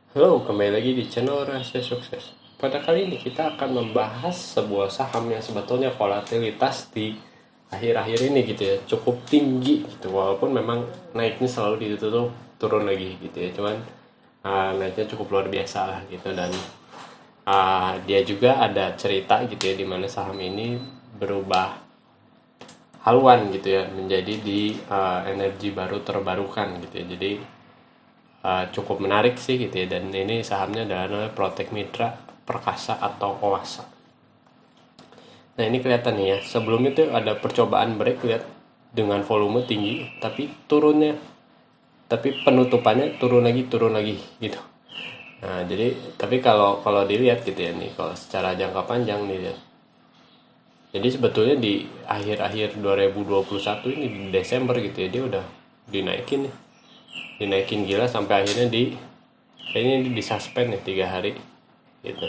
Halo, kembali lagi di channel Rahasia Sukses. Pada kali ini kita akan membahas sebuah saham yang sebetulnya volatilitas di akhir-akhir ini gitu ya, cukup tinggi gitu. Walaupun memang naiknya selalu ditutup turun lagi gitu ya. Cuman naiknya cukup luar biasa lah gitu, dan dia juga ada cerita gitu ya, di mana saham ini berubah haluan gitu ya menjadi di energi baru terbarukan gitu ya. Jadi cukup menarik sih gitu ya, dan ini sahamnya adalah Protek Mitra Perkasa atau Oasa. Nah ini kelihatan nih ya, sebelum itu ada percobaan break, lihat, dengan volume tinggi tapi turunnya, tapi penutupannya turun lagi gitu. Nah jadi, tapi kalau kalau dilihat gitu ya nih, kalau secara jangka panjang nih lihat, jadi sebetulnya di akhir-akhir 2021 ini, di Desember gitu ya, dia udah dinaikin nih, dinaikin gila sampai akhirnya kayaknya di suspend ya 3 hari gitu.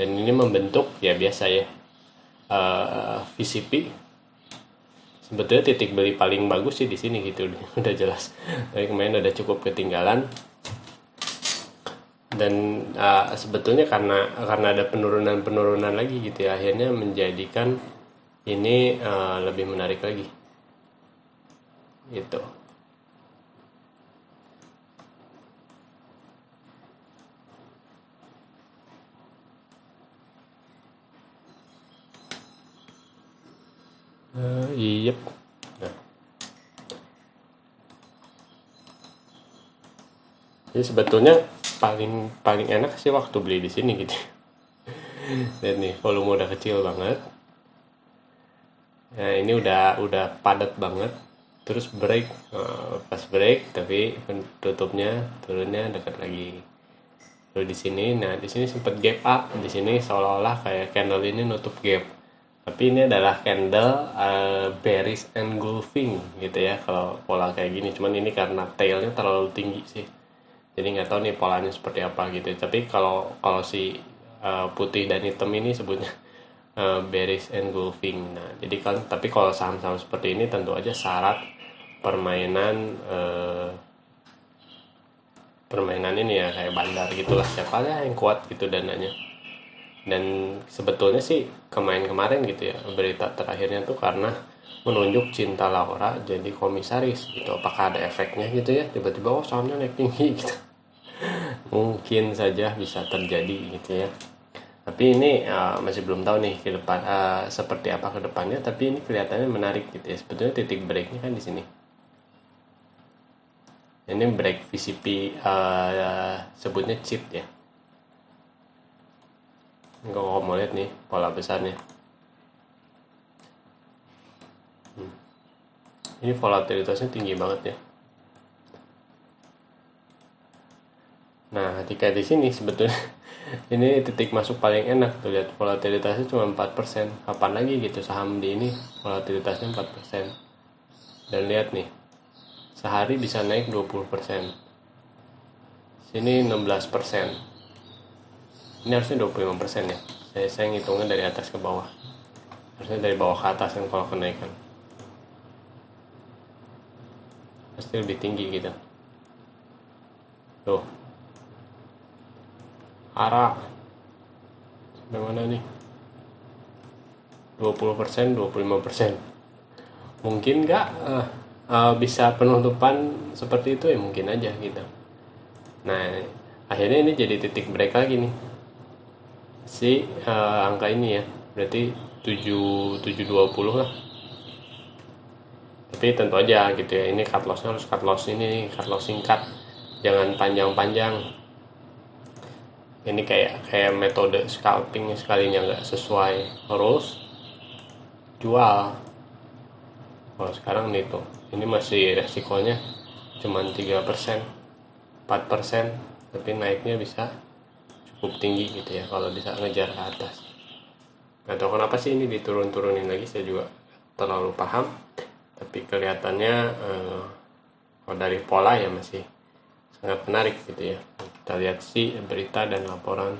Dan ini membentuk ya biasa ya, VCP. Sebetulnya titik beli paling bagus sih di sini gitu, udah jelas. Tapi kemarin udah cukup ketinggalan, dan sebetulnya karena ada penurunan lagi gitu ya, akhirnya menjadikan ini lebih menarik lagi gitu. Iya. Nah, jadi sebetulnya paling paling enak sih waktu beli di sini gitu. Dan nih volume udah kecil banget. Nah, ini udah padat banget. Terus break, pas break tapi tutupnya turunnya dekat lagi. Lalu di sini, nah di sini sempat gap up. Di sini seolah-olah kayak candle ini nutup gap. Tapi ini adalah candle bearish engulfing gitu ya kalau pola kayak gini. Cuman ini karena tailnya terlalu tinggi sih. Jadi nggak tahu nih polanya seperti apa gitu. Tapi kalau kalau si putih dan hitam ini sebutnya bearish engulfing. Nah, jadi kan, tapi kalau saham-saham seperti ini tentu aja syarat permainan permainan ini ya, kayak bandar gitulah, siapa aja yang kuat gitu dananya. Dan sebetulnya sih kemarin gitu ya, berita terakhirnya tuh karena menunjuk Cinta Laura jadi komisaris gitu. Apakah ada efeknya gitu ya, tiba-tiba oh sahamnya naik tinggi gitu. Mungkin saja bisa terjadi gitu ya. Tapi ini masih belum tahu nih ke depan seperti apa ke depannya, tapi ini kelihatannya menarik gitu ya. Sebetulnya titik breaknya kan di sini. Ini break VCP, sebutnya chip ya. Kalau mau lihat nih pola besarnya. Ini volatilitasnya tinggi banget ya. Nah, ketika di sini sebetulnya ini titik masuk paling enak tuh, lihat volatilitasnya cuma 4%. Kapan lagi gitu saham di ini volatilitasnya 4%. Dan lihat nih, sehari bisa naik 20%. Sini 16%. Ini harusnya 25% ya. Saya ngitungnya dari atas ke bawah. Harusnya dari bawah ke atas kan kalau kenaikan. Pasti lebih tinggi gitu. Tuh, arah sampai mana nih? 20%, 25%. Mungkin nggak bisa penutupan seperti itu ya, mungkin aja gitu. Nah, akhirnya ini jadi titik break lagi nih. Si angka ini ya. Berarti 7.720 lah. Tapi tentu aja gitu ya, ini cut lossnya harus cut loss ini, cut loss singkat. Jangan panjang-panjang. Ini kayak metode scalping, sekalinya nggak sesuai harus jual. Kalau sekarang nih tuh, ini masih resikonya cuman 3%, 4%, tapi naiknya bisa cukup tinggi gitu ya kalau bisa ngejar ke atas. Nggak tahu kenapa sih ini diturun-turunin lagi, saya juga terlalu paham. Tapi kelihatannya kalau dari pola ya masih sangat menarik gitu ya. Kita lihat sih berita dan laporan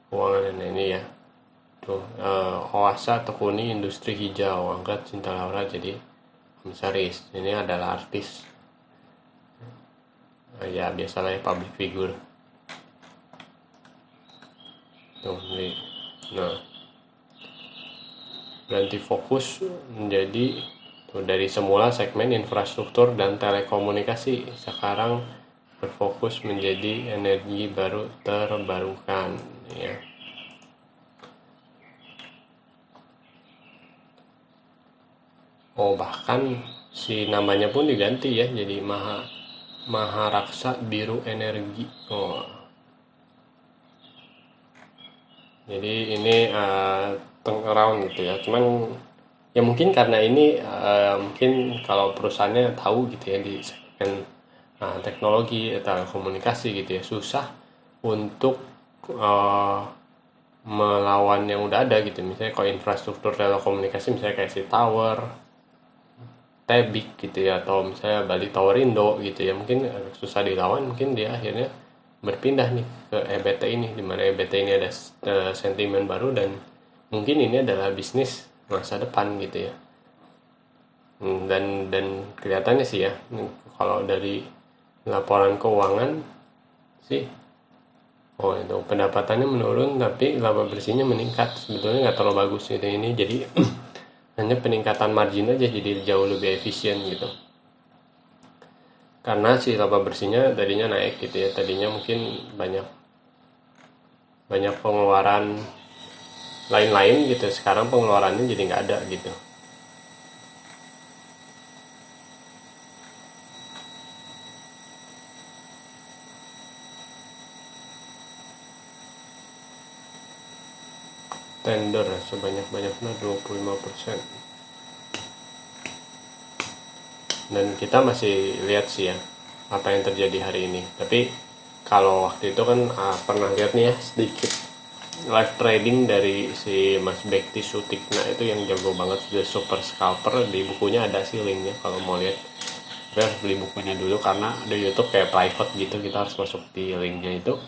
keuangan ini ya. Tuh, Oasa tekuni industri hijau, angkat Cinta Laura jadi komisaris. Ini adalah artis, ya biasalah ya, public figure. tuh nih. Nah, ganti fokus menjadi tuh, dari semula segmen infrastruktur dan telekomunikasi sekarang berfokus menjadi energi baru terbarukan ya. Oh, bahkan si namanya pun diganti ya jadi Maharaksa Biru Energi. Oh, jadi ini turnaround gitu ya. Cuman ya mungkin karena ini mungkin kalau perusahaannya tahu gitu ya di segmen teknologi atau komunikasi gitu ya, susah untuk eh, melawan yang udah ada gitu. Misalnya kalau infrastruktur telekomunikasi misalnya kayak si tower, Tebik gitu ya, atau misalnya Bali Towerindo gitu ya, mungkin agak susah dilawan. Mungkin dia akhirnya berpindah nih ke EBT ini, dimana EBT ini ada sentimen baru dan mungkin ini adalah bisnis masa depan gitu ya. Dan kelihatannya sih ya, kalau dari laporan keuangan sih, oh itu pendapatannya menurun tapi laba bersihnya meningkat. Sebetulnya nggak terlalu bagus gitu ini, jadi hanya peningkatan margin aja, jadi jauh lebih efisien gitu. Karena si laba bersihnya tadinya naik gitu ya, tadinya mungkin banyak banyak pengeluaran lain-lain gitu, sekarang pengeluarannya jadi nggak ada gitu. Tender sebanyak-banyaknya 25%. Dan kita masih lihat sih ya apa yang terjadi hari ini. Tapi kalau waktu itu kan pernah lihat nih ya sedikit live trading dari si Mas Bekti Sutikna itu yang jago banget, The Super Scalper. Di bukunya ada sih linknya kalau mau lihat. Kita harus beli bukunya dulu karena di YouTube kayak private gitu, kita harus masuk di linknya itu.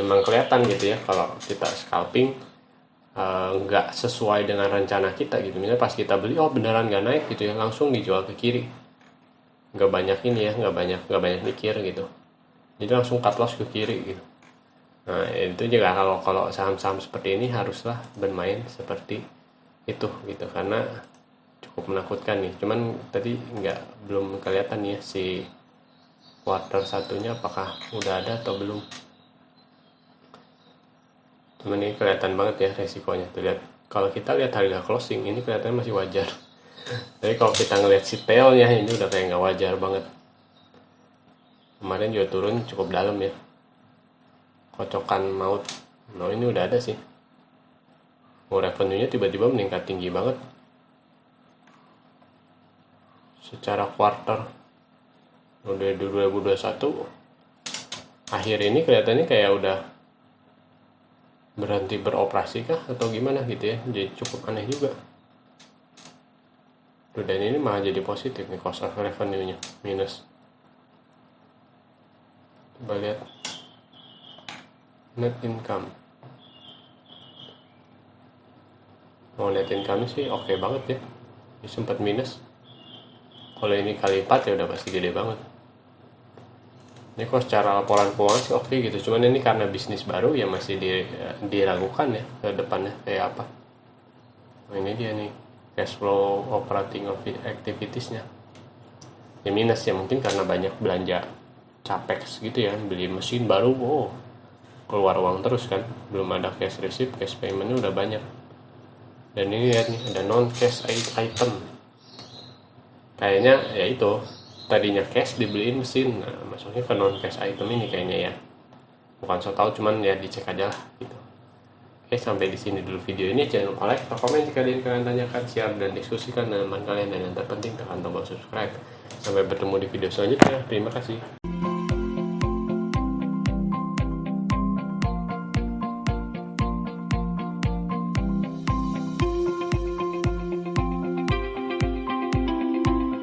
Memang kelihatan gitu ya kalau kita scalping nggak sesuai dengan rencana kita gitu. Misalnya pas kita beli, oh beneran nggak naik gitu ya, langsung dijual ke kiri. Nggak banyak ini ya, nggak banyak mikir gitu. Jadi langsung cut loss ke kiri gitu. Nah itu juga kalau saham-saham seperti ini haruslah bermain seperti itu gitu, karena cukup menakutkan nih. Cuman tadi belum kelihatan ya si quarter satunya apakah udah ada atau belum. Cuman ini kelihatan banget ya resikonya tuh, lihat kalau kita lihat harga closing ini kelihatannya masih wajar. Tapi kalau kita ngelihat si tailnya ini udah kayak nggak wajar banget. Kemarin juga turun cukup dalam ya, kocokan maut. Nah ini udah ada sih. Oh, revenue-nya tiba-tiba meningkat tinggi banget secara quarter. Udah 2021 akhir ini kelihatannya kayak udah berhenti beroperasi kah atau gimana gitu ya. Jadi cukup aneh juga. Dan ini malah jadi positif nih, cost of revenue-nya minus. Coba lihat net income. Oh, net income sih oke banget ya. Ini sempat minus. Kalau ini kali 4 ya udah pasti gede banget. Ini kok secara laporan keuangan sih oke gitu. Cuman ini karena bisnis baru ya masih diragukan ya ke depannya kayak apa. Nah, ini dia nih cash flow operating activitiesnya. Ya minus ya, mungkin karena banyak belanja capex gitu ya, beli mesin baru, keluar uang terus kan, belum ada cash receipt, cash paymentnya udah banyak. Dan ini lihat nih ada non cash item, kayaknya ya itu tadinya cash dibeliin mesin, nah, masuknya ke non cash item ini kayaknya ya, bukan so tau, cuman ya dicek aja lah gitu. Oke, sampai di sini dulu video ini. Jangan lupa like atau komen jika ada yang kalian tanyakan, share dan diskusikan dengan teman kalian, dan yang terpenting tekan tombol subscribe. Sampai bertemu di video selanjutnya. Terima kasih.